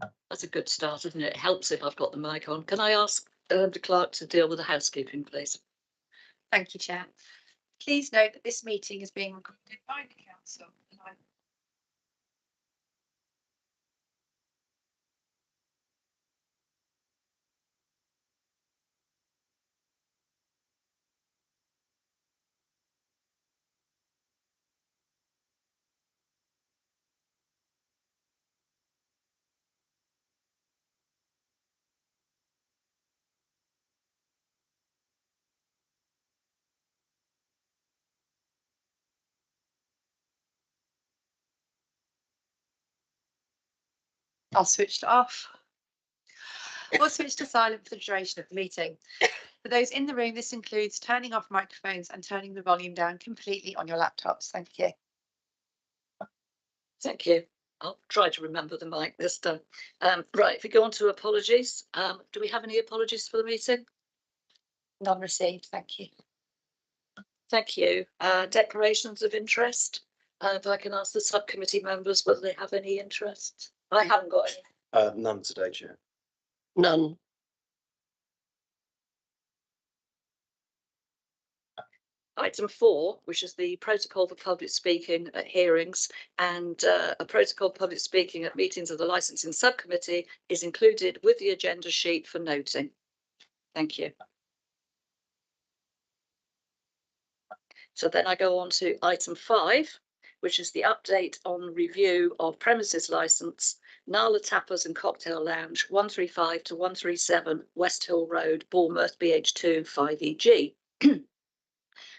That's a good start, isn't it? It helps if I've got the mic on. Can I ask the clerk to deal with the housekeeping, please? Thank you, Chair. Please note that this meeting is being recorded by the council. I'll switch to off. Or switch to silent for the duration of the meeting. For those in the room, this includes turning off microphones and turning the volume down completely on your laptops. Thank you. Thank you. I'll try to remember the mic this time. Right, if we go on to apologies, do we have any apologies for the meeting? None received. Thank you. Thank you. Declarations of interest. If I can ask the subcommittee members whether they have any interest. I haven't got any. None today, Chair. None. Item 4, which is the protocol for public speaking at hearings, and a protocol for public speaking at meetings of the licensing subcommittee is included with the agenda sheet for noting. Thank you. So then I go on to item 5, which is the update on review of premises license, Nala Tappers and Cocktail Lounge, 135 to 137 West Hill Road, Bournemouth, BH2 5EG.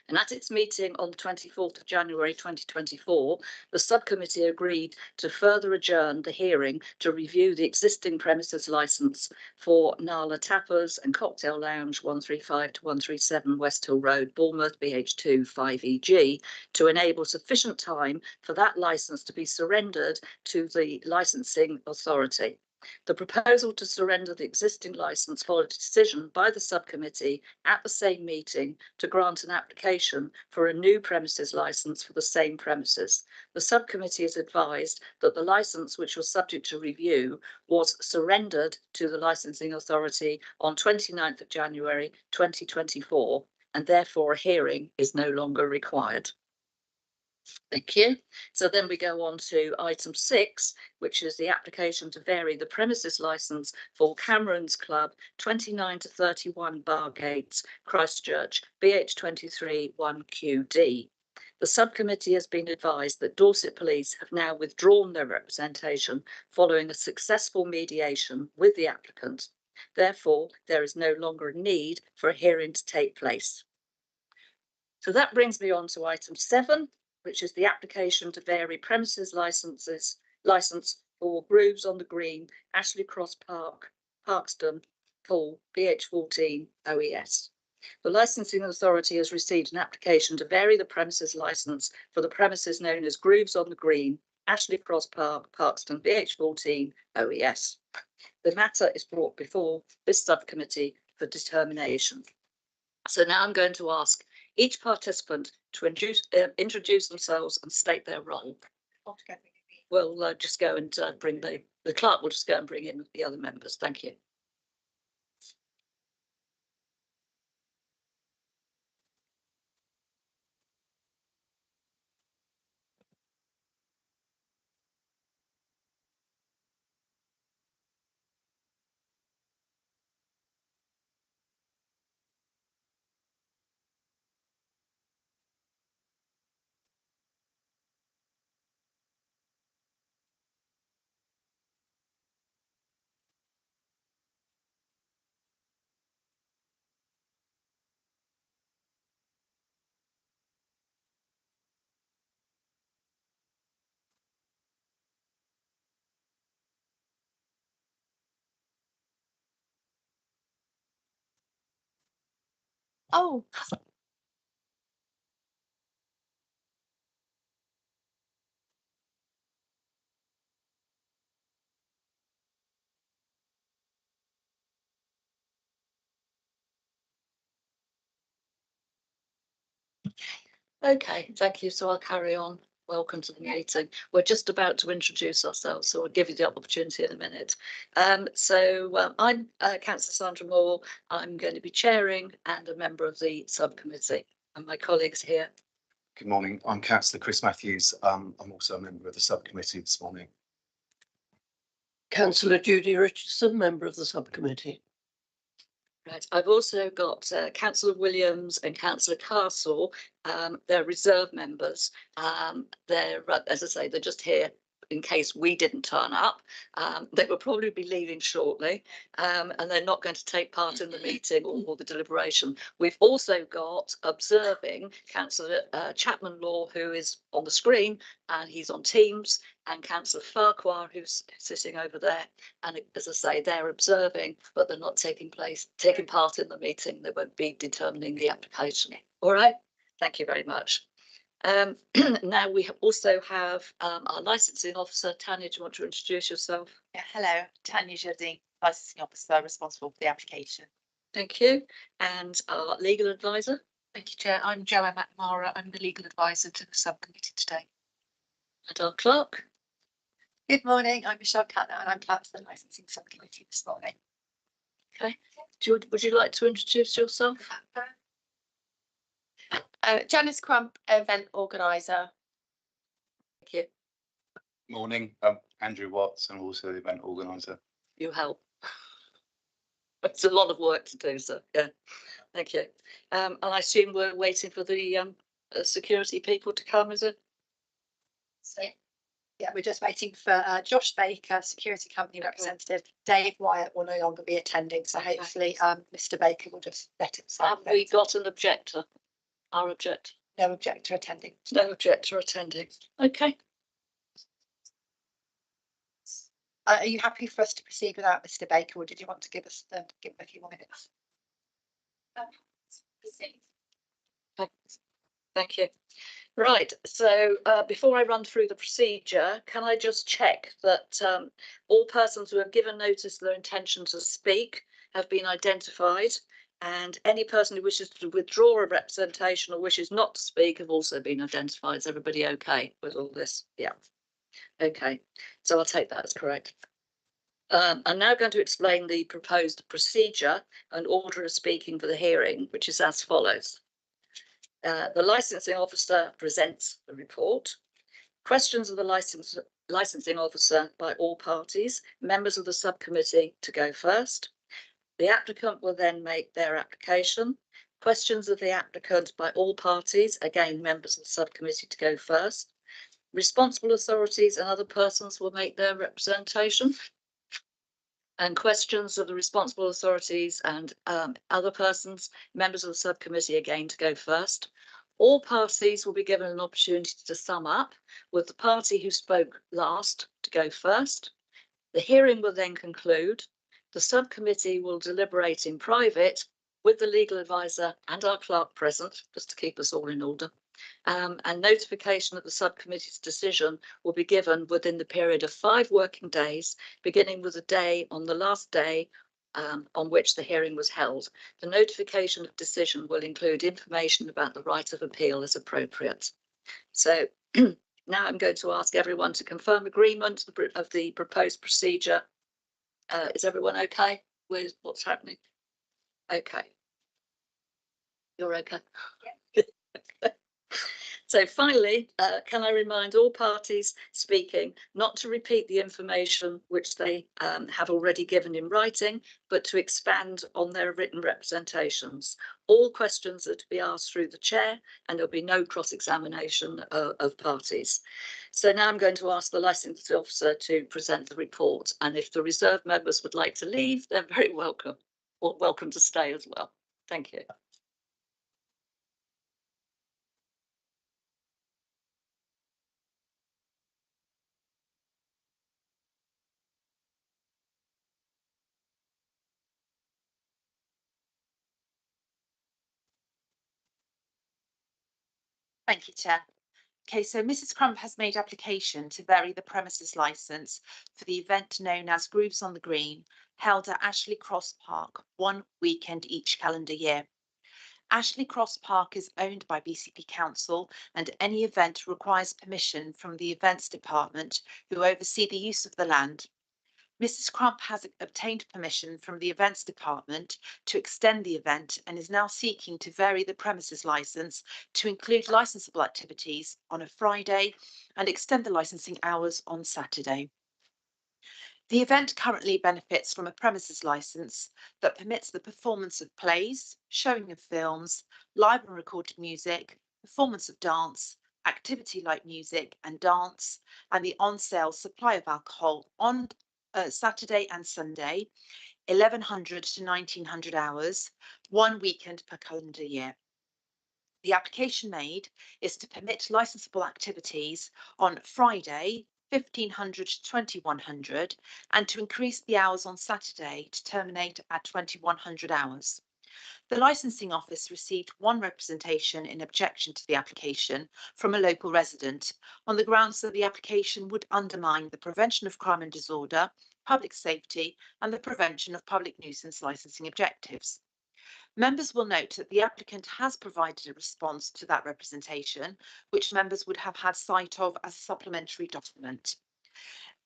And at its meeting on the 24th of January 2024, the subcommittee agreed to further adjourn the hearing to review the existing premises licence for Nala Tappers and Cocktail Lounge 135 to 137 West Hill Road, Bournemouth, BH2 5EG, to enable sufficient time for that licence to be surrendered to the licensing authority. The proposal to surrender the existing licence followed a decision by the subcommittee at the same meeting to grant an application for a new premises licence for the same premises. The subcommittee is advised that the licence, which was subject to review, was surrendered to the licensing authority on 29th of January 2024, and therefore a hearing is no longer required. Thank you. So then we go on to item 6, which is the application to vary the premises licence for Cameron's Club, 29 to 31 Bargates, Christchurch, BH23 1QD. The subcommittee has been advised that Dorset Police have now withdrawn their representation following a successful mediation with the applicant. Therefore, there is no longer a need for a hearing to take place. So that brings me on to item 7, which is the application to vary premises licence for Grooves on the Green, Ashley Cross Park, Parkston, Pool, BH14 OES. The licensing authority has received an application to vary the premises licence for the premises known as Grooves on the Green, Ashley Cross Park, Parkston, BH14 OES. The matter is brought before this subcommittee for determination. So now I'm going to ask each participant to introduce themselves and state their role. We'll just go and bring the clerk will just go and bring in the other members. Thank you. Oh. Okay, thank you. So I'll carry on. Welcome to the meeting. We're just about to introduce ourselves, so I'll give you the opportunity in a minute. I'm Councillor Sandra Moore. I'm going to be chairing and a member of the subcommittee, and my colleagues here. Good morning. I'm Councillor Chris Matthews. I'm also a member of the subcommittee this morning. Councillor Judy Richardson, member of the subcommittee. Right. I've also got Councillor Williams and Councillor Castle. They're reserve members. They're, as I say, they're just here in case we didn't turn up. They will probably be leaving shortly, and they're not going to take part in the meeting or the deliberation. We've also got observing Councillor Chapman Law, who is on the screen, and he's on Teams, and Councillor Farquhar, who's sitting over there. And as I say, they're observing, but they're not taking part in the meeting. They won't be determining the application. All right. Thank you very much. Now we also have our licensing officer. Tanya, do you want to introduce yourself? Yeah, hello, Tanya Jardine, licensing officer responsible for the application. Thank you. And our legal advisor. Thank you, Chair. I'm Joanne McNamara. I'm the legal advisor to the subcommittee today. And our clerk. Good morning, I'm Michelle Catner and I'm clerk for the licensing subcommittee this morning. Okay. Would you like to introduce yourself? Janice Crump, event organiser. Thank you. Morning. Andrew Watts. I'm also the event organiser. You help. It's a lot of work to do, so yeah. Thank you. And I assume we're waiting for the security people to come, is it? So, yeah, we're just waiting for Josh Baker, security company representative. Dave Wyatt will no longer be attending, so hopefully Mr. Baker will just let himself. Have we got an objector? Our objector? No objector attending. No objector attending. Okay. Are you happy for us to proceed without Mr. Baker, or did you want to give us give a few more minutes? Thank you. Right, so before I run through the procedure, can I just check that all persons who have given notice of their intention to speak have been identified, and any person who wishes to withdraw a representation or wishes not to speak have also been identified. Is everybody okay with all this? Yeah. Okay, so I'll take that as correct. I'm now going to explain the proposed procedure and order of speaking for the hearing, which is as follows. The licensing officer presents the report. Questions of the licensing officer by all parties, members of the subcommittee to go first. The applicant will then make their application. Questions of the applicant by all parties, again, members of the subcommittee to go first. Responsible authorities and other persons will make their representation. And questions of the responsible authorities and other persons, members of the subcommittee again to go first. All parties will be given an opportunity to sum up, with the party who spoke last to go first. The hearing will then conclude. The subcommittee will deliberate in private with the legal advisor and our clerk present, just to keep us all in order. And notification of the subcommittee's decision will be given within the period of 5 working days, beginning with the day on the last day on which the hearing was held. The notification of decision will include information about the right of appeal as appropriate. So now I'm going to ask everyone to confirm agreement of the proposed procedure. Is everyone okay with what's happening? Okay. You're okay? Yeah. So finally, can I remind all parties speaking not to repeat the information which they have already given in writing, but to expand on their written representations. All questions are to be asked through the chair, and there'll be no cross-examination of parties. So now I'm going to ask the licensing officer to present the report, and if the reserve members would like to leave, they're very welcome, or welcome to stay as well. Thank you. Thank you, Chair. Okay, so Mrs. Crump has made application to vary the premises licence for the event known as Grooves on the Green, held at Ashley Cross Park, one weekend each calendar year. Ashley Cross Park is owned by BCP Council, and any event requires permission from the events department, who oversee the use of the land. Mrs. Crump has obtained permission from the events department to extend the event and is now seeking to vary the premises licence to include licensable activities on a Friday and extend the licensing hours on Saturday. The event currently benefits from a premises licence that permits the performance of plays, showing of films, live and recorded music, performance of dance, activity like music and dance, and the on-sale supply of alcohol on Saturday and Sunday, 1100 to 1900 hours, 1 weekend per calendar year. The application made is to permit licensable activities on Friday, 1500 to 2100, and to increase the hours on Saturday to terminate at 2100 hours. The licensing office received one representation in objection to the application from a local resident on the grounds that the application would undermine the prevention of crime and disorder, public safety, and the prevention of public nuisance licensing objectives. Members will note that the applicant has provided a response to that representation, which members would have had sight of as a supplementary document.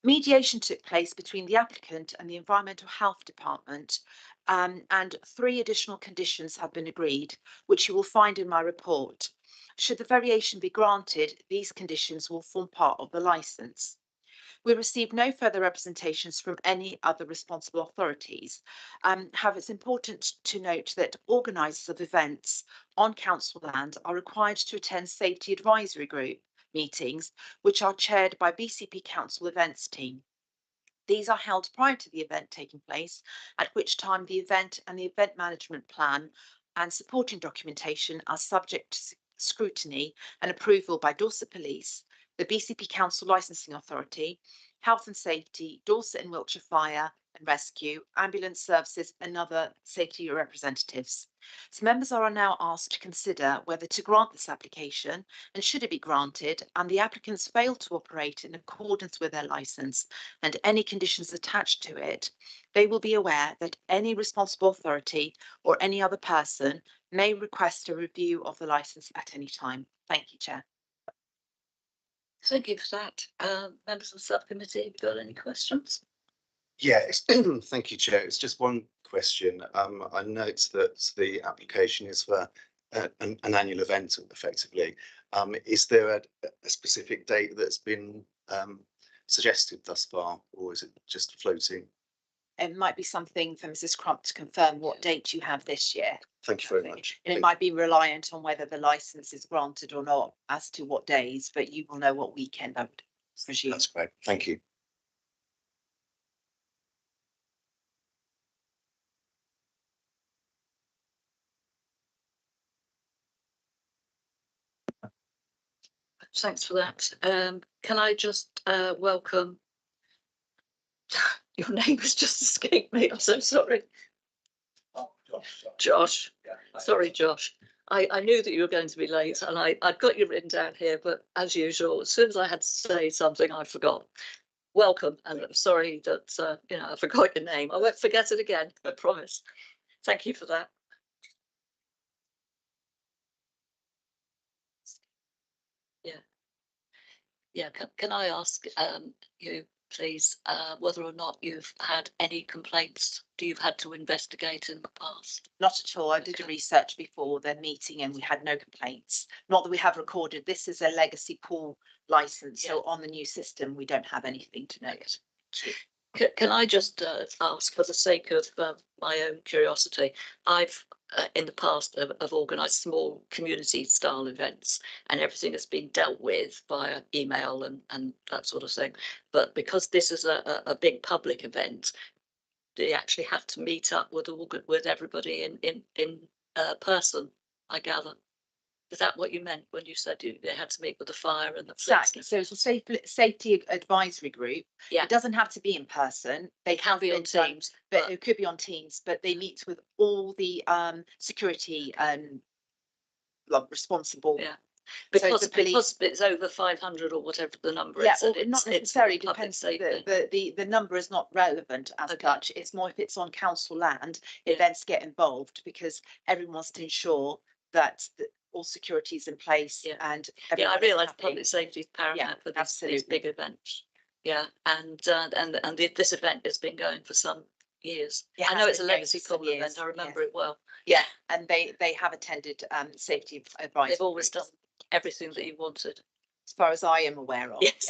Mediation took place between the applicant and the Environmental Health Department, and 3 additional conditions have been agreed, which you will find in my report. Should the variation be granted, these conditions will form part of the licence. We received no further representations from any other responsible authorities. However, it's important to note that organisers of events on council land are required to attend safety advisory group meetings, which are chaired by BCP Council events team. These are held prior to the event taking place, at which time the event and the event management plan and supporting documentation are subject to scrutiny and approval by Dorset Police, the BCP Council Licensing Authority, Health and Safety, Dorset and Wiltshire Fire and Rescue, Ambulance Services and other safety representatives. So members are now asked to consider whether to grant this application, and should it be granted and the applicants fail to operate in accordance with their licence and any conditions attached to it, they will be aware that any responsible authority or any other person may request a review of the licence at any time. Thank you, Chair. Thank you for that. Members of the subcommittee, have you got any questions? Yes, thank you, Chair. It's just one question. I note that the application is for an annual event, effectively. Is there a specific date that's been suggested thus far, or is it just floating? It might be something for Mrs. Crump to confirm what date you have this year. Thank you very much. And it might be reliant on whether the licence is granted or not as to what days, but you will know what weekend, I would presume. That's great. Thank you. Thanks for that. Can I just welcome, your name has just escaped me, I'm so sorry. Josh. Sorry, Josh. I knew that you were going to be late, and I'd got you written down here, but as usual, as soon as I had to say something, I forgot. Welcome, and I'm sorry that I forgot your name. I won't forget it again, I promise. Thank you for that. Yeah, can I ask you, please, whether or not you've had any complaints you've had to investigate in the past? Not at all. I did a research before the meeting and we had no complaints. Not that we have recorded. This is a legacy pool licence, so on the new system, we don't have anything to note. Can I just ask, for the sake of my own curiosity, I've in the past have organised small community style events, and everything has been dealt with via email and that sort of thing. But because this is a big public event, do you actually have to meet up with everybody in person, I gather? Is that what you meant when you said they had to meet with the fire and the Exactly. So it's a safety advisory group. Yeah. It doesn't have to be in person. They Can be on Teams, but it could be on Teams. But they meet with all the security responsible because the belief- because it's over 500 or whatever the number Yeah, is. or and not it's necessarily, public depends, safety. the number is not relevant as Okay. such. It's more if it's on council land, Yeah. events get involved because everyone wants to ensure that all security is in place Yeah. and Yeah, I everyone is realise happy. public safety is paramount for these absolutely. big events. Yeah, and this event has been going for some years. It I has know it's a been going legacy for some problem years, event. I remember yes. it well. Yeah, and they have attended safety advice. They've always done everything that you wanted. As far as I am aware of. Yes.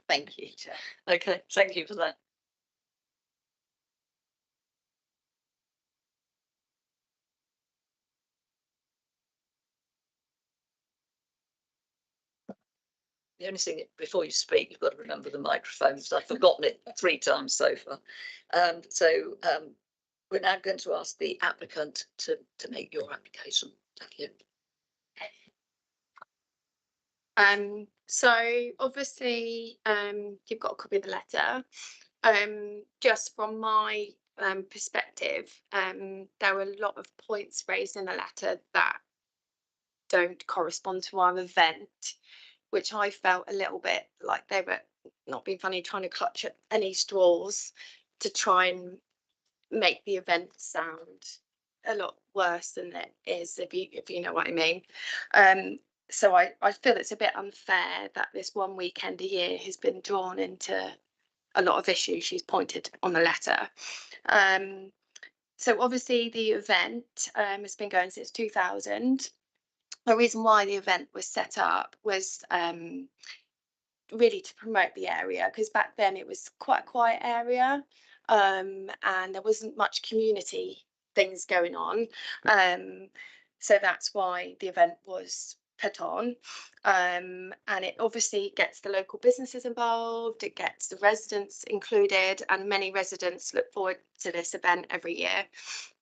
Thank you, Chair. Okay, thank you for that. The only thing, before you speak, you've got to remember the microphone, because I've forgotten it 3 times so far. We're now going to ask the applicant to make your application. Thank you. So obviously, you've got a copy of the letter. Just from my perspective, there were a lot of points raised in the letter that don't correspond to our event, which I felt a little bit like they were, not being funny, trying to clutch at any straws to try and make the event sound a lot worse than it is, if you know what I mean. So I feel it's a bit unfair that this one weekend a year has been drawn into a lot of issues she's pointed on the letter. So obviously the event has been going since 2000. The reason why the event was set up was really to promote the area, because back then it was quite a quiet area, and there wasn't much community things going on. So that's why the event was put on, and it obviously gets the local businesses involved, it gets the residents included, and many residents look forward to this event every year.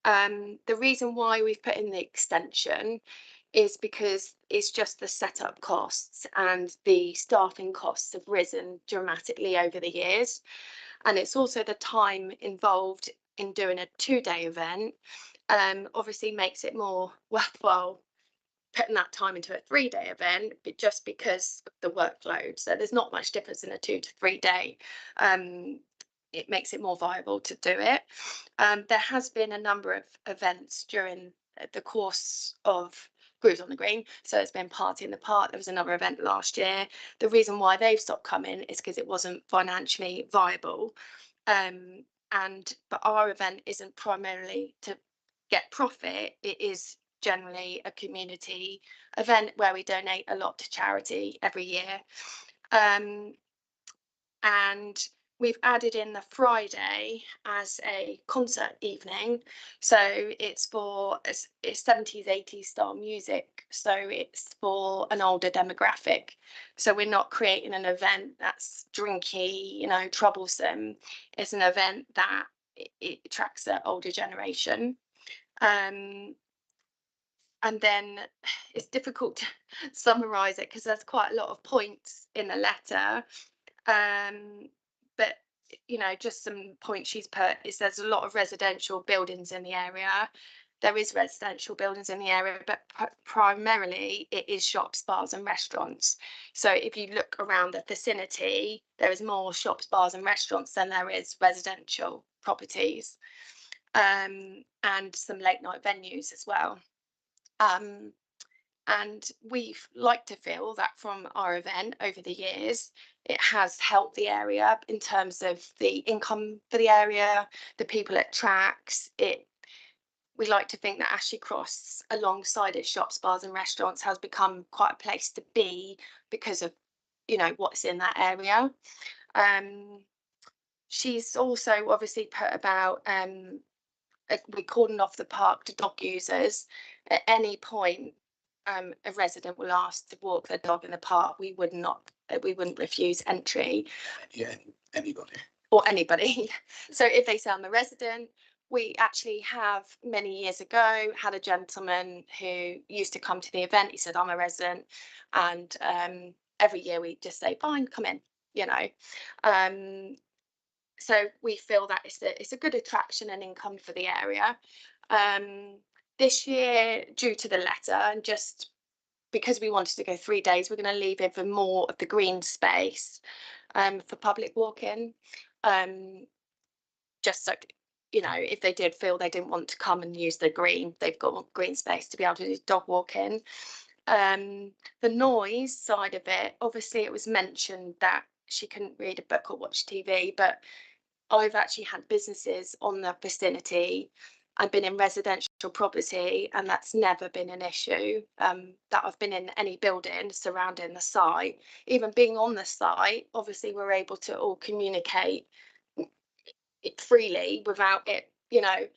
The reason why we've put in the extension is because it's just the setup costs, and the staffing costs have risen dramatically over the years, and it's also the time involved in doing a 2-day event. Obviously makes it more worthwhile putting that time into a 3-day event, but just because of the workload. So there's not much difference in a 2 to 3 day. It makes it more viable to do it. There has been a number of events during the course of Grooves on the Green. So it's been Party in the Park. There was another event last year. The reason why they've stopped coming is because it wasn't financially viable. But our event isn't primarily to get profit. It is generally a community event where we donate a lot to charity every year. And we've added in the Friday as a concert evening. So it's 70s, 80s style music. So it's for an older demographic. So we're not creating an event that's drinky, troublesome. It's an event that it attracts the older generation. And then it's difficult to summarize it because there's quite a lot of points in the letter. But just some points she's put is there's a lot of residential buildings in the area. There is residential buildings in the area, but primarily it is shops, bars and restaurants. So if you look around the vicinity, there is more shops, bars and restaurants than there is residential properties, and some late night venues as well. And we've liked to feel that from our event over the years, it has helped the area in terms of the income for the area, the people it attracts. We like to think that Ashley Cross, alongside its shops, bars and restaurants, has become quite a place to be because of, what's in that area. She's also obviously put about we cordon off the park to dog users. At any point, a resident will ask to walk their dog in the park. We wouldn't refuse entry. Yeah, anybody. Or anybody. So if they say I'm a resident, we actually have many years ago had a gentleman who used to come to the event. He said, I'm a resident. And every year we just say, fine, come in, So we feel that it's a good attraction and income for the area. This year, due to the letter and just because we wanted to go 3 days, we're going to leave even more of the green space for public walking. Just so, you know, if they did feel they didn't want to come and use the green, they've got green space to be able to do dog walking. The noise side of it, obviously it was mentioned that she couldn't read a book or watch TV, but I've actually had businesses on the vicinity. I've been in residential property and that's never been an issue, that I've been in any building surrounding the site. Even being on the site, obviously we're able to all communicate it freely without it, you know,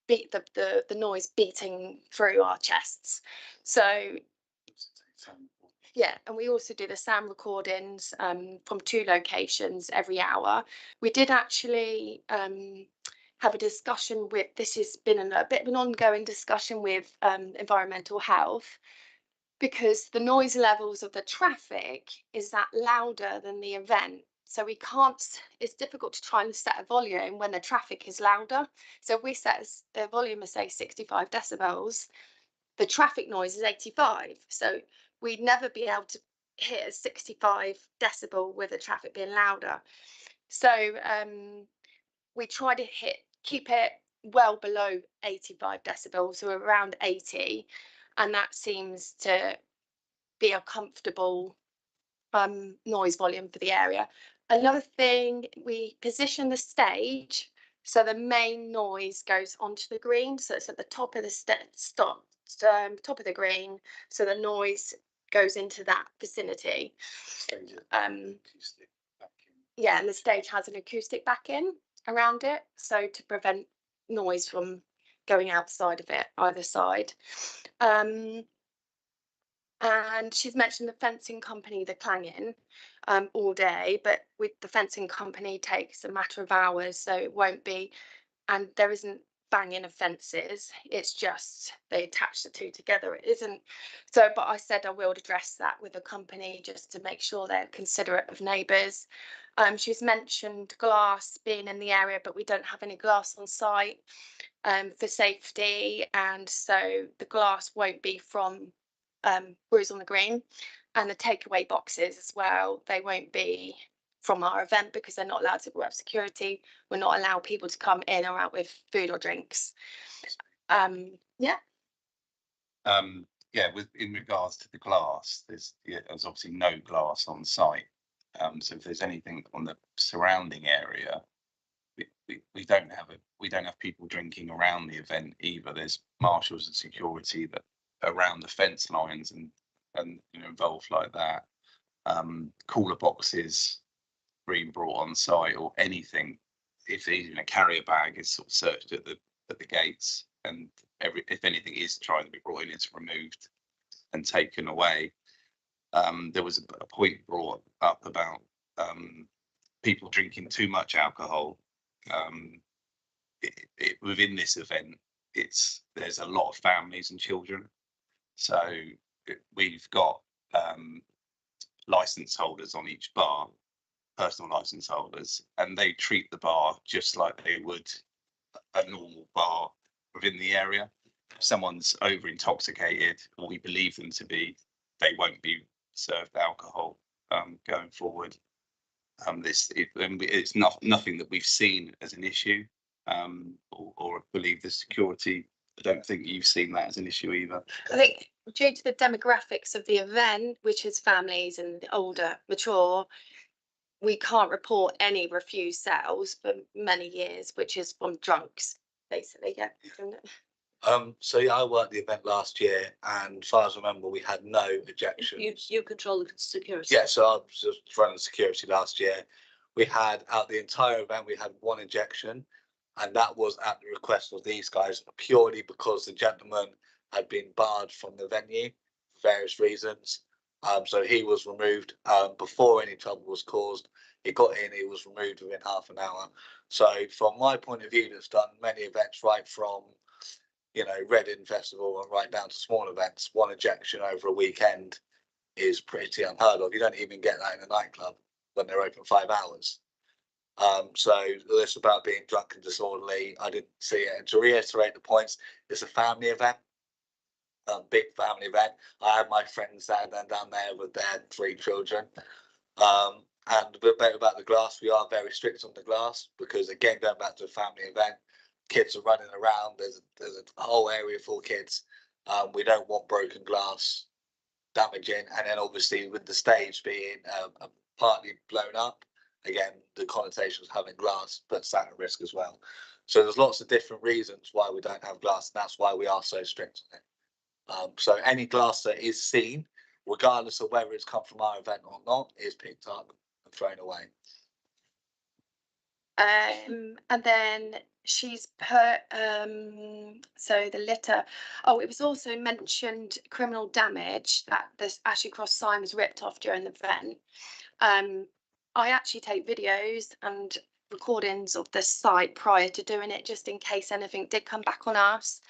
beat the noise beating through our chests. So yeah, and we also do the sound recordings from 2 locations every hour. We did actually have a discussion with, this has been a bit of an ongoing discussion with environmental health, because the noise levels of the traffic is that louder than the event. So we can't, it's difficult to try and set a volume when the traffic is louder. So if we set a volume of say 65 decibels, the traffic noise is 85. So we'd never be able to hit a 65 decibel with the traffic being louder. So we try to keep it well below 85 decibels, so around 80, and that seems to be a comfortable noise volume for the area. Another thing, we position the stage so the main noise goes onto the green, so it's at the top of the top of the green, so the noise goes into that vicinity. Yeah, and the stage has an acoustic backing around it, so to prevent noise from going outside of it, either side. And she's mentioned the fencing company, the clanging, all day, but with the fencing company takes a matter of hours, so it won't be, and there isn't banging of fences, it's just they attach the 2 together, it isn't. So, but I said I will address that with the company just to make sure they're considerate of neighbours. She's mentioned glass being in the area, but we don't have any glass on site for safety, and so the glass won't be from Brews on the Green, and the takeaway boxes as well, they won't be from our event because they're not allowed to go up security. We're not allowed people to come in or out with food or drinks. Yeah. Yeah, in regards to the glass, there's obviously no glass on site. So if there's anything on the surrounding area, we don't have people drinking around the event either. There's marshals and security that around the fence lines and you know, involved like that. Cooler boxes being brought on site or anything, if even a carrier bag is sort of searched at the gates, and if anything is trying to be brought in, it's removed and taken away. There was a point brought up about people drinking too much alcohol. Within this event, there's a lot of families and children, so we've got license holders on each bar, personal license holders, and they treat the bar just like they would a normal bar within the area. If someone's over intoxicated, or we believe them to be, they won't be served alcohol going forward. It's nothing that we've seen as an issue, or believe the security. I don't think you've seen that as an issue either. I think due to the demographics of the event, which is families and older, mature, we can't report any refused sales for many years, which is from drunks, basically. Yeah. So yeah, I worked the event last year, and as far as I remember, we had no ejections. You control the security. Yeah, so I was just running security last year. We had, out the entire event, we had 1 ejection, and that was at the request of these guys, purely because the gentleman had been barred from the venue for various reasons. So he was removed before any trouble was caused. He got in, he was removed within half an hour. So from my point of view, that's done many events, right from, you know, Reading Festival and right down to small events, 1 ejection over a weekend is pretty unheard of. You don't even get that in a nightclub when they're open 5 hours. So this about being drunk and disorderly, I didn't see it. And to reiterate the points, it's a family event. big family event. I had my friends down there with their 3 children. And a bit about the glass, we are very strict on the glass because, again, going back to a family event, kids are running around. There's a whole area for kids. We don't want broken glass damaging, and then obviously with the stage being partly blown up, again, the connotations of having glass puts that at risk as well. So there's lots of different reasons why we don't have glass, and that's why we are so strict on it. So any glass that is seen, regardless of whether it's come from our event or not, is picked up and thrown away. And then she's put so the litter. Oh, it was also mentioned criminal damage, that this Ashley Cross sign was ripped off during the event. I actually take videos and recordings of the site prior to doing it, just in case anything did come back on us.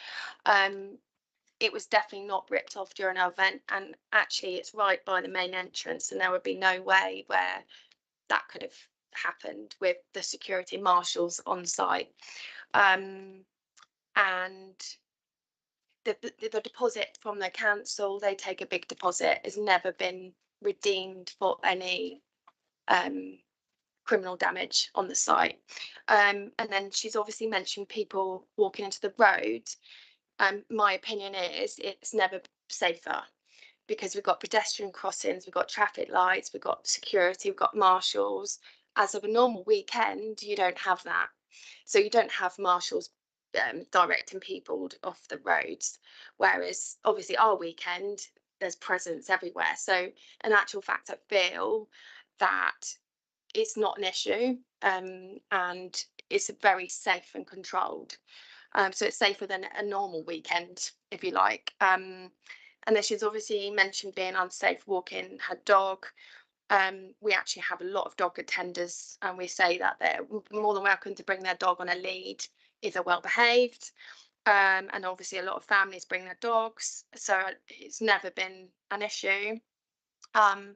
It was definitely not ripped off during our event, and actually it's right by the main entrance, and there would be no way where that could have happened with the security marshals on site. And the deposit from the council, they take a big deposit, has never been redeemed for any criminal damage on the site. And then she's obviously mentioned people walking into the road. My opinion is it's never safer, because we've got pedestrian crossings, we've got traffic lights, we've got security, we've got marshals. As of a normal weekend, you don't have that. So you don't have marshals directing people off the roads, whereas obviously our weekend, there's presence everywhere. So in actual fact, I feel that it's not an issue, and it's very safe and controlled. So it's safer than a normal weekend, if you like. And then she's obviously mentioned being unsafe walking her dog. We actually have a lot of dog attenders, and we say that they're more than welcome to bring their dog on a lead if they're well behaved. And obviously a lot of families bring their dogs, so it's never been an issue. And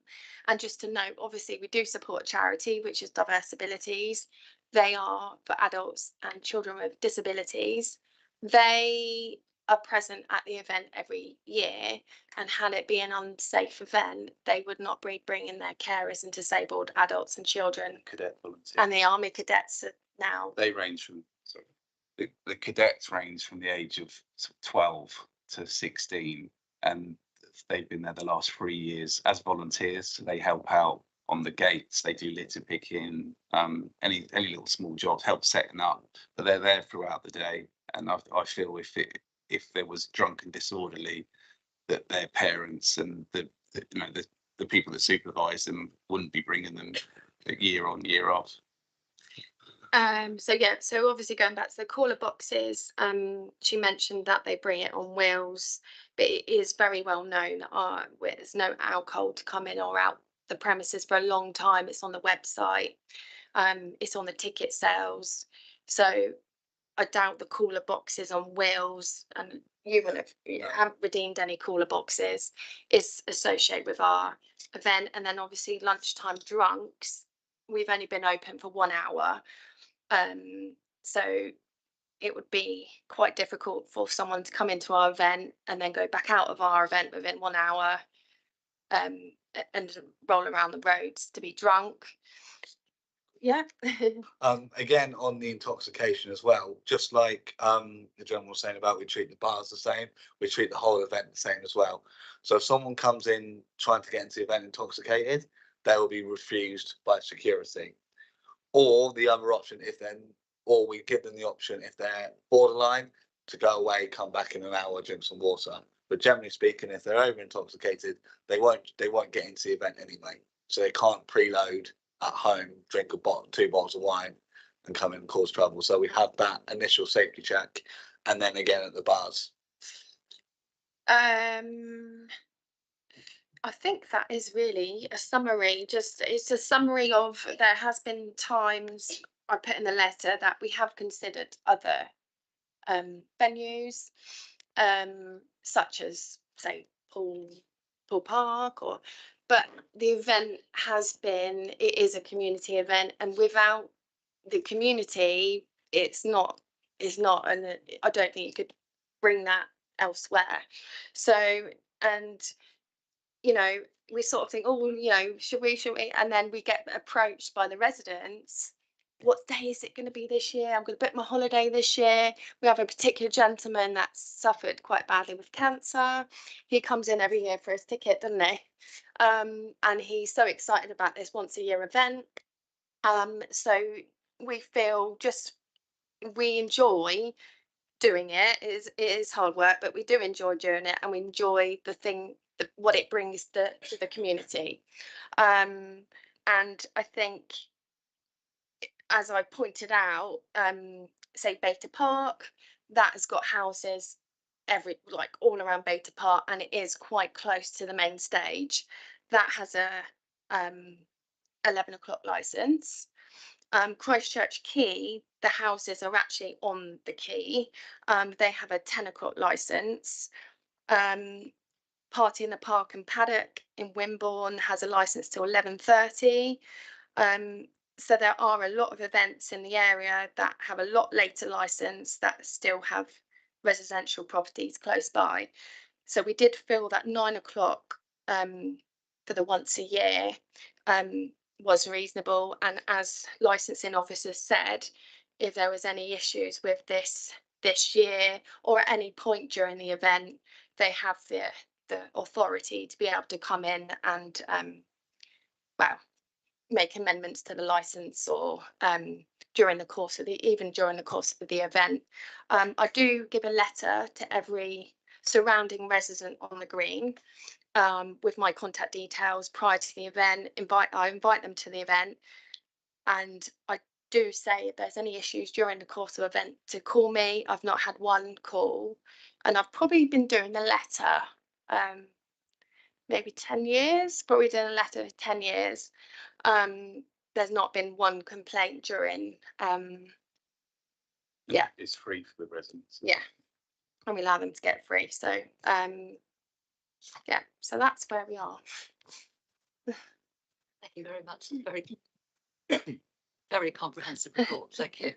just to note, obviously we do support a charity, which is Diverse Abilities. They are for adults and children with disabilities. They are present at the event every year, and had it be an unsafe event, they would not be bringing their carers and disabled adults and children. Cadet volunteers. And the army cadets now. They range from, sorry, the cadets range from the age of 12 to 16, and they've been there the last 3 years as volunteers. So they help out on the gates, they do litter picking, any little small jobs, help setting up, but they're there throughout the day. And I feel if there was drunk and disorderly, that their parents and the people that supervise them wouldn't be bringing them year on, year off. So yeah, so obviously going back to the caller boxes, she mentioned that they bring it on wheels, but it is very well known that there's no alcohol to come in or out the premises for a long time. It's on the website, it's on the ticket sales. So I doubt the cooler boxes on wheels, and you will have, haven't redeemed any cooler boxes, is associated with our event. And then obviously lunchtime drunks, we've only been open for 1 hour. So it would be quite difficult for someone to come into our event and then go back out of our event within 1 hour, and roll around the roads to be drunk. Yeah. Again, on the intoxication as well, just like the gentleman was saying about we treat the bars the same, we treat the whole event the same as well. So if someone comes in trying to get into the event intoxicated, they will be refused by security. Or the other option, or we give them the option, if they're borderline, to go away, come back in an hour, drink some water. But generally speaking, if they're over intoxicated, they won't get into the event anyway. So they can't preload at home, drink 2 bottles of wine and come in and cause trouble. So we have that initial safety check, and then again at the bars. I think that is really a summary. It's a summary of, there has been times I put in the letter that we have considered other venues, such as say Pool Park, but the event it is a community event, and without the community, I don't think you could bring that elsewhere. So, and, you know, we sort of think, oh, you know, should we? And then we get approached by the residents. What day is it going to be this year? I'm going to book my holiday this year. We have a particular gentleman that suffered quite badly with cancer. He comes in every year for his ticket, doesn't he? And he's so excited about this once a year event. So we feel we enjoy doing it. It is hard work, but we do enjoy doing it, and we enjoy what it brings to the community. And I think, as I pointed out, say Beta Park, that has got houses all around Beta Park, and it is quite close to the main stage. That has a 11 o'clock license. Christchurch Quay, the houses are actually on the quay. They have a 10 o'clock license. Party in the Park and Paddock in Wimborne has a license till 11:30. So there are a lot of events in the area that have a lot later license that still have residential properties close by. So we did feel that 9 o'clock for the once a year was reasonable. And as licensing officers said, if there was any issues with this year or at any point during the event, they have the authority to be able to come in and make amendments to the license, or during the course of the event. I do give a letter to every surrounding resident on the green with my contact details prior to the event. I invite them to the event, and I do say if there's any issues during the course of the event to call me. I've not had one call, and I've probably been doing the letter maybe 10 years, probably doing a letter for 10 years. There's not been one complaint during yeah. It's free for the residents. Yeah, and we allow them to get free. So yeah, so that's where we are. Thank you very much. Very, very comprehensive report. Thank you.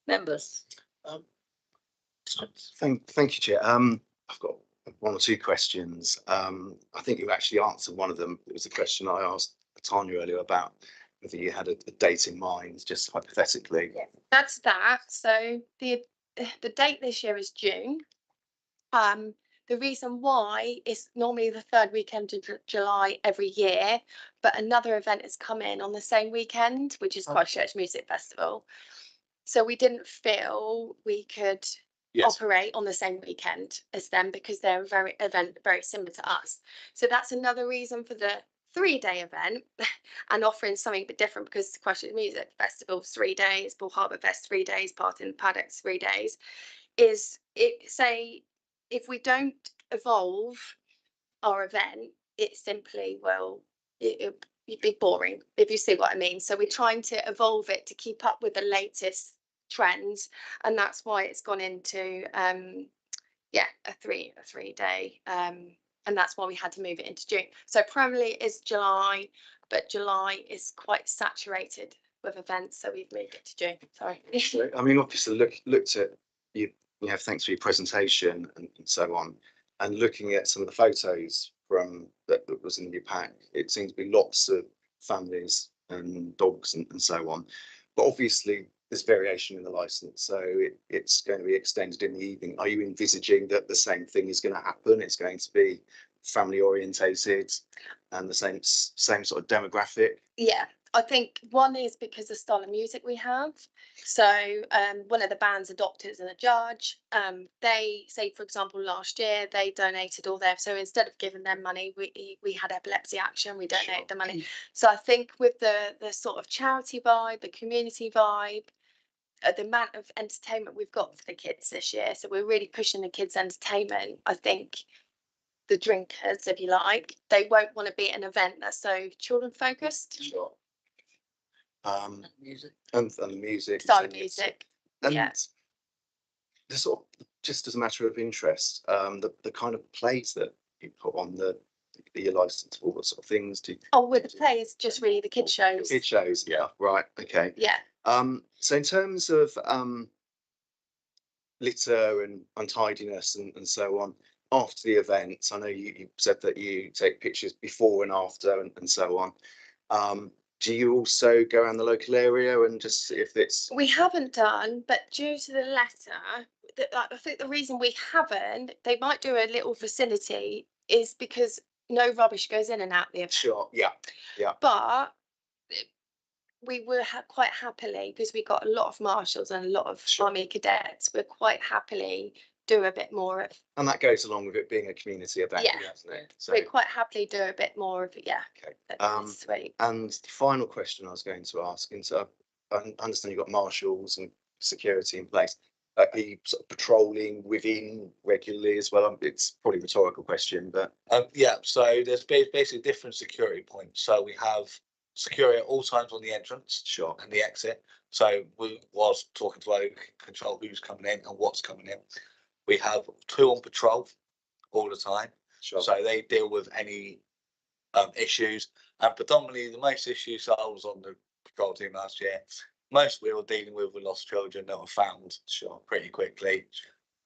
Members. Thank you, Chair. I've got one or two questions. I think you actually answered one of them. It was a question I asked Tanya earlier about whether you had a date in mind, just hypothetically. Yeah, that's that. So the date this year is June. The reason why is normally the third weekend of July every year, but another event has come in on the same weekend, which is Christchurch Music Festival. So we didn't feel we could operate on the same weekend as them, because they're very similar to us. So that's another reason for the 3-day event and offering something a bit different, because Christchurch Music Festival 3 days, Bull Harbour Fest 3 days, Party in the Paddock 3 days. If we don't evolve our event, it simply will it'd be boring, if you see what I mean. So we're trying to evolve it to keep up with the latest trends, and that's why it's gone into a 3-day, and that's why we had to move it into June. So primarily it is July, but July is quite saturated with events, so we've moved it to June. Sorry. I mean, obviously looked at you. Thanks for your presentation and so on. And looking at some of the photos from that was in your pack, it seems to be lots of families and dogs and so on. But obviously there's variation in the license, so it's going to be extended in the evening. Are you envisaging that the same thing is going to happen? It's going to be family orientated and the same sort of demographic? Yeah, I think one is because the style of music we have. So one of the band's a doctor and a judge. They say, for example, last year they donated all their, so instead of giving them money, we had epilepsy action, we donated the money. So I think with the sort of charity vibe, the community vibe, the amount of entertainment we've got for the kids this year, so we're really pushing the kids' entertainment. I think the drinkers, if you like, they won't want to be at an event that's so children focused. Sure. Music. And the music. Style of music. And yeah. the sort of, just as a matter of interest, the kind of plays that you put on your license, all that sort of things. With the plays, just really the kids shows. Kids shows, yeah. Right. Okay. Yeah. So in terms of litter and untidiness and so on after the event? I know you said that you take pictures before and after and so on. Do you also go around the local area and just see if it's? We haven't done, but due to the letter, I think the reason we haven't, they might do a little facility, is because no rubbish goes in and out the event. Sure, yeah. But we were quite happily, because we got a lot of marshals and a lot of Sure. army cadets, we're quite happily do a bit more of, And that goes along with it being a community event, Yeah. doesn't it? So, we quite happily do a bit more of it, yeah. okay. That's sweet. And the final question I was going to ask, and so I understand you've got marshals and security in place. Are you sort of patrolling within regularly as well? It's probably a rhetorical question, but Yeah, so there's basically different security points. So we have security at all times on the entrance sure. and the exit. So we was talking to our control who's coming in and what's coming in. We have 2 on patrol all the time. Sure. So they deal with any issues, and predominantly the most issues, so I was on the patrol team last year, most we were dealing with were lost children that were found pretty quickly.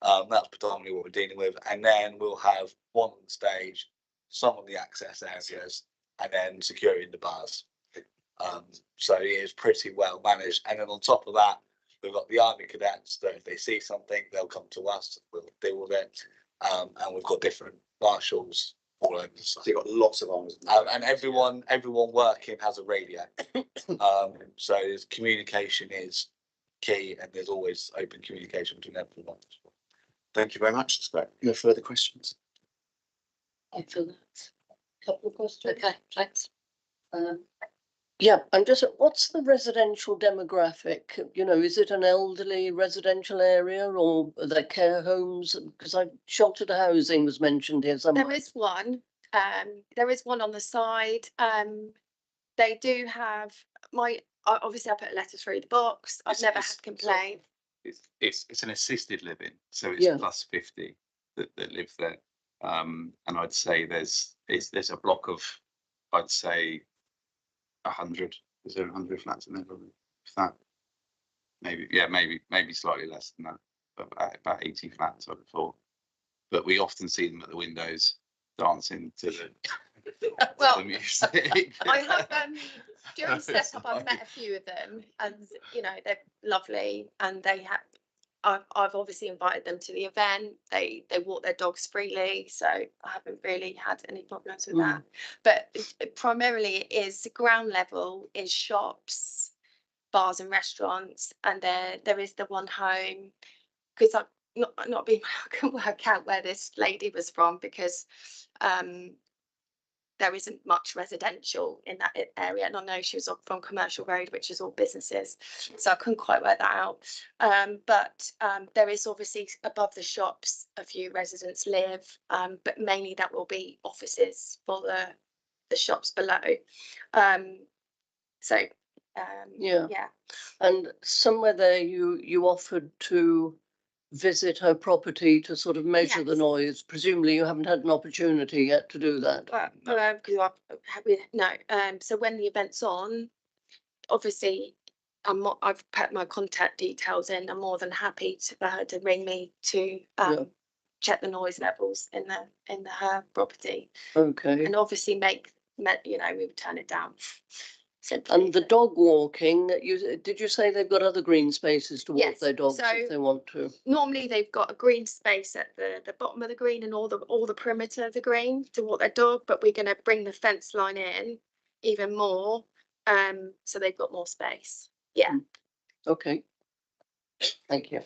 That's predominantly what we're dealing with, and then we'll have one on stage, some on the access areas, and then security in the bars. So it is pretty well managed, and then on top of that, we've got the army cadets that if they see something, they'll come to us, we'll deal with it, and we've got different marshals all over the site. So you've got lots of arms. And everyone working has a radio. So communication is key, and there's always open communication between everyone. Thank you very much. That's great. No further questions? I feel that. Couple of questions. Okay, thanks. Yeah, I'm just, what's the residential demographic? You know, is it an elderly residential area or are there care homes? Because sheltered housing was mentioned here somewhere. There is one on the side. They do have obviously I put a letter through the box. I've never had complaint. It's an assisted living, so it's Yeah. plus 50 that live there. And I'd say there's a block of, I'd say 100. Is there 100 flats in there? Probably. If that, maybe, yeah, maybe slightly less than that, but about 80 flats, I'd have thought. But we often see them at the windows dancing to Well, the music. I have during setup I've met a few of them, and you know they're lovely, and they have. I've obviously invited them to the event. They walk their dogs freely, so I haven't really had any problems with that. But primarily it is the ground level is shops, bars and restaurants, and there is the one home, because I'm not being I can work out where this lady was from, because there isn't much residential in that area, and I know she was from Commercial Road, which is all businesses, so I couldn't quite work that out. But there is obviously above the shops a few residents live, but mainly that will be offices for the shops below. Yeah. And somewhere there you offered to visit her property to sort of measure the Yes. noise. Presumably you haven't had an opportunity yet to do that. So when the event's on, obviously I've put my contact details in. I'm more than happy for her to ring me to check the noise levels in her property. Okay. And obviously we would turn it down. Simply. And the dog walking, did you say they've got other green spaces to walk Yes, their dogs so if they want to? Normally they've got a green space at the bottom of the green and all the perimeter of the green to walk their dog, but we're going to bring the fence line in even more, so they've got more space. Yeah. Okay. Thank you.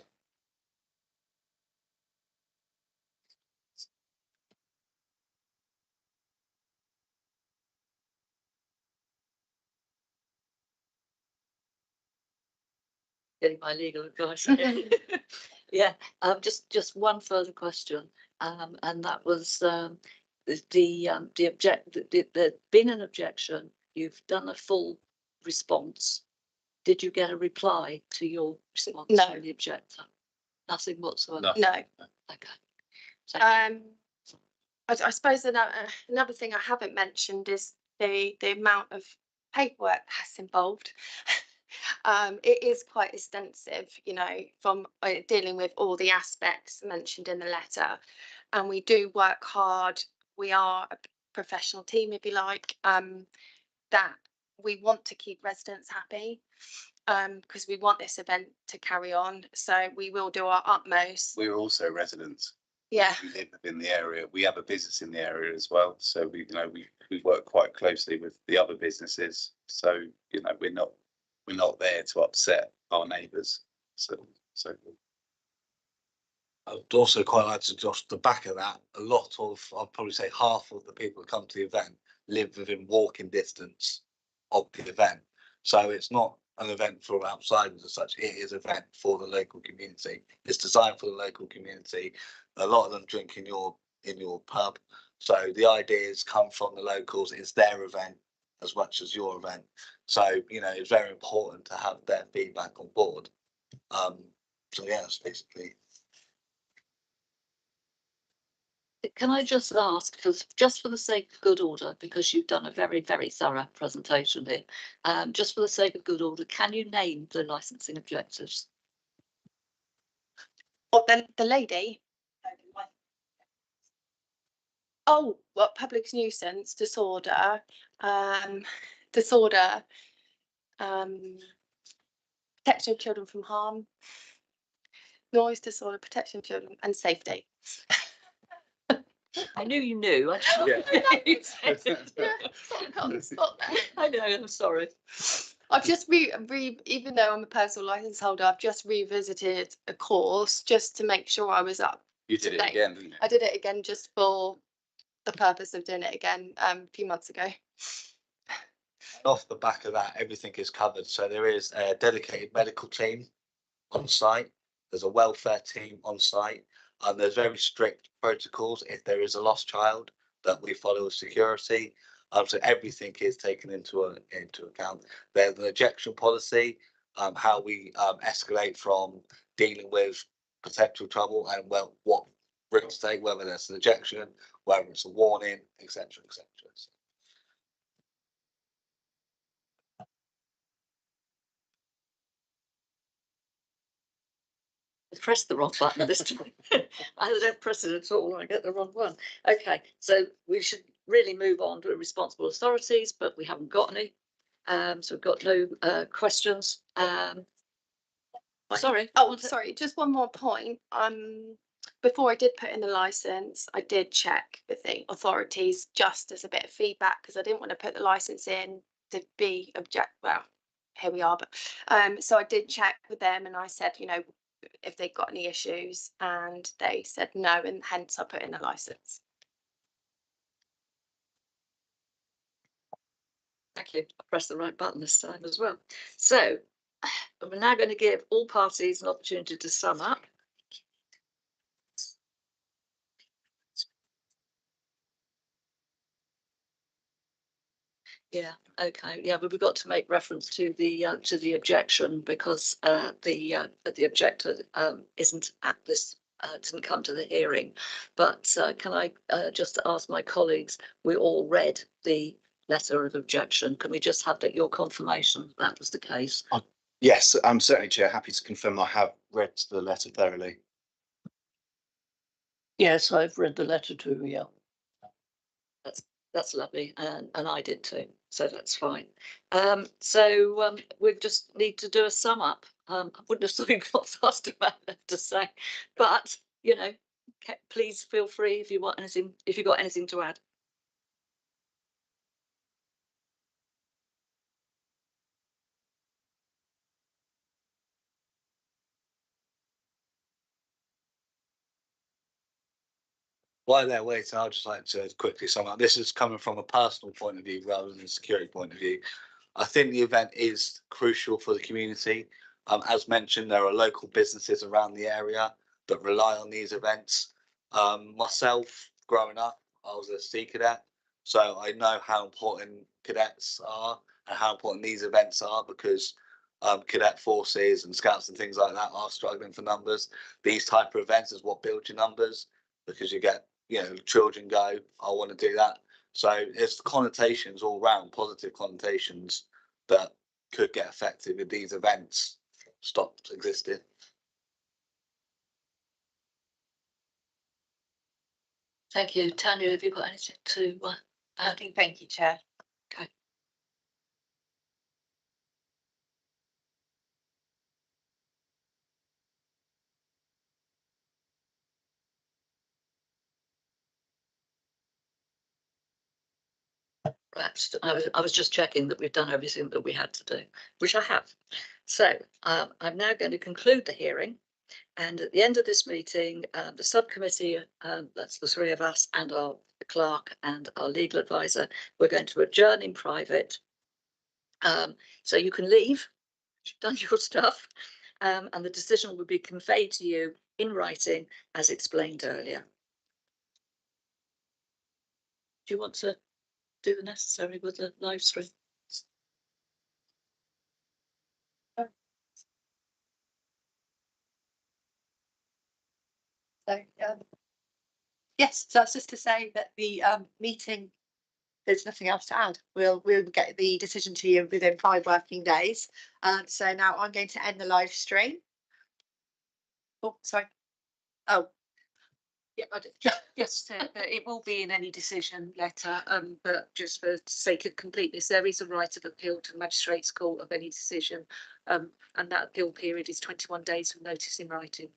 Getting my legal advice. Yeah, just one further question, and that was the object. There's been an objection. You've done a full response. Did you get a reply to your response No. from the objector? Nothing whatsoever. No. Okay. So, I suppose another thing I haven't mentioned is the amount of paperwork that's involved. It is quite extensive, you know, from dealing with all the aspects mentioned in the letter, and we do work hard. We are a professional team, if you like, that we want to keep residents happy, because we want this event to carry on. So we will do our utmost. We're also residents. Yeah. We live in the area. We have a business in the area as well. So we, you know, we work quite closely with the other businesses. So, you know, we're not there to upset our neighbours. So I would also quite like to just the back of that, a lot of, I'd probably say half of the people who come to the event live within walking distance of the event. So it's not an event for outsiders as such, it is an event for the local community. It's designed for the local community. A lot of them drink in your pub. So the ideas come from the locals, it's their event as much as your event. So, you know, it's very important to have their feedback on board. So yeah, that's basically. Can I just ask, because just for the sake of good order, because you've done a very, very thorough presentation here, just for the sake of good order, can you name the licensing objectives? Or then the lady. Oh, well, public nuisance, disorder, protection of children from harm, noise disorder, protection of children, and safety. I knew you knew. I just I know, I'm sorry. I've just even though I'm a personal license holder, I've just revisited a course just to make sure I was up. you did it Today. again, didn't you? I did it again just for the purpose of doing it again a few months ago. Off the back of that, everything is covered. So there is a dedicated medical team on site. There's a welfare team on site. And there's very strict protocols if there is a lost child that we follow with security. So everything is taken into account. There's an ejection policy, how we escalate from dealing with potential trouble and what route to take, whether that's an ejection, whether it's a warning, etc., etc. Press the wrong button this time. I don't press it at all. I get the wrong one. Okay, so we should really move on to responsible authorities, but we haven't got any. So we've got no questions. Sorry. Oh, sorry, just one more point. Before I did put in the license, I did check with the authorities just as a bit of feedback, because I didn't want to put the license in to be well, here we are, but so I did check with them and I said, you know, if they got any issues, and they said no, and hence I put in a license. Thank you. I pressed the right button this time as well. So we're now going to give all parties an opportunity to sum up. Yeah, okay, yeah, but we've got to make reference to the objection, because the objector isn't at this, didn't come to the hearing. But can I just ask my colleagues, we all read the letter of objection. Can we just have your confirmation that was the case? Yes, I'm certainly, Chair, happy to confirm I have read the letter thoroughly. Yes, I've read the letter too, yeah. That's lovely, and I did too, so that's fine. So we just need to do a sum up. I wouldn't have thought you'd got fast enough to say, but you know, please feel free if you want anything, if you've got anything to add. While they're waiting, I'd just like to quickly sum up. This is coming from a personal point of view rather than a security point of view. I think the event is crucial for the community. As mentioned, there are local businesses around the area that rely on these events. Myself, growing up, I was a Sea Cadet, so I know how important cadets are and how important these events are, because cadet forces and scouts and things like that are struggling for numbers. These type of events is what builds your numbers, because you get, you know, children go, I want to do that. So it's connotations all round, positive connotations that could get affected if these events stopped existing. Thank you. Tanya, have you got anything to add? Thank you, Chair. Okay. Perhaps I was just checking that we've done everything that we had to do, which I have. So I'm now going to conclude the hearing. And at the end of this meeting, the subcommittee, that's the three of us and our clerk and our legal advisor, we're going to adjourn in private. So you can leave, you've done your stuff, and the decision will be conveyed to you in writing as explained earlier. Do you want to do the necessary with the live stream? So, yes, so that's just to say that the meeting, there's nothing else to add. We'll get the decision to you within 5 working days. So now I'm going to end the live stream. Oh, sorry. Oh, Yeah, yes, it will be in any decision letter, but just for sake of completeness, there is a right of appeal to the Magistrates' Court of any decision, and that appeal period is 21 days from notice in writing.